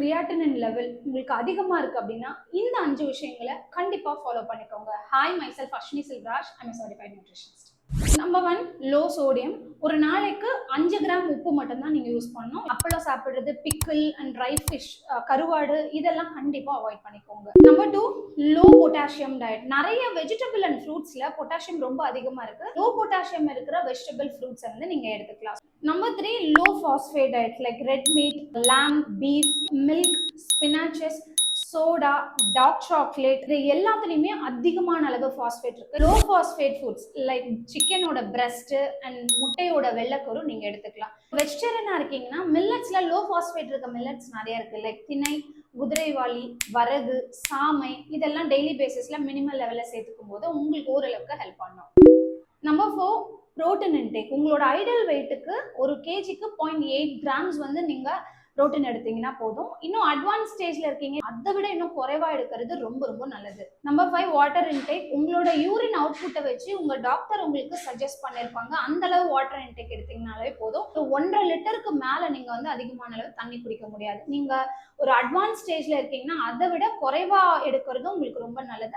Creatinine level உங்களுக்கு அதிகமா இருக்கு அப்படின்னா இந்த 5 விஷயங்களை கண்டிப்பா ஃபாலோ பண்ணிக்கோங்க. Hi, myself Ashwini Selvaraj. I am certified nutritionist. Number 1, low sodium. ஒரு நாளைக்கு 5 கிராம் உப்பு மட்டும் தான் நீங்க யூஸ் பண்ணணும். அப்பளம் சாப்பிடுறது, பிக்கிள் அண்ட் ட்ரை ஃபிஷ், கருவாடு இதெல்லாம் கண்டிப்பா அவாய்ட் பண்ணிக்கோங்க. Number 2, low potassium diet. நிறைய வெஜிடபிள் அண்ட் ஃப்ரூட்ஸ்ல பொட்டாசியம் ரொம்ப அதிகமா இருக்கு. லோ பொட்டாசியம் இருக்கிற வெஜிடபிள் ஃப்ரூட்ஸ் வந்து நீங்க எடுத்துக்கலாம். Number 3, low phosphate diet like red meat, lamb, beef, milk, spinaches, soda, dark chocolate இது எல்லாத்துலயுமே அதிகமான அளவு பாஸ்பேட் இருக்கு. லோ பாஸ்பேட் ஃபுட்ஸ் லைக் சிக்கனோட பிரஸ்ட் அண்ட் முட்டையோட வெள்ளைக்கரு நீங்க எடுத்துக்கலாம். வெஜிடேரியனா இருக்கீங்கன்னா மில்லட்ஸ்ல லோ பாஸ்பேட் இருக்க மில்லட்ஸ் நிறைய இருக்கு லைக் திணை, குதிரைவாளி, வரகு, சாமை இதெல்லாம் டெய்லி பேசிஸ்ல மினிமல் லெவல்ல சேர்த்துக்கும் போது உங்களுக்கு ஓரளவுக்கு ஹெல்ப் பண்ணும். Number 4, protein intake. உங்களோட ஐடியல் வெயிட்டுக்கு ஒரு கேஜிக்கு 0.8 கிராம்ஸ் வந்து நீங்க புரோட்டீன் எடுத்தீங்கன்னா போதும். இன்னும் அட்வான்ஸ் ஸ்டேஜ்ல இருக்கீங்க, அதை விட இன்னும் குறைவா எடுக்கிறது ரொம்ப ரொம்ப நல்லது. Number 5, water intake. உங்களோட யூரின் அவுட்புட்டை வச்சு உங்க டாக்டர் உங்களுக்கு சஜஸ்ட் பண்ணிருப்பாங்க. அந்த அளவு வாட்டர் இன்டேக் எடுத்தீங்கனாலே போதும். 1.5 லிட்டருக்கு மேல நீங்க வந்து அதிகமான அளவு தண்ணி குடிக்க முடியாது. நீங்க ஒரு அட்வான்ஸ் ஸ்டேஜ்ல இருக்கீங்கன்னா அதை விட குறைவா எடுக்கிறது உங்களுக்கு ரொம்ப நல்லது.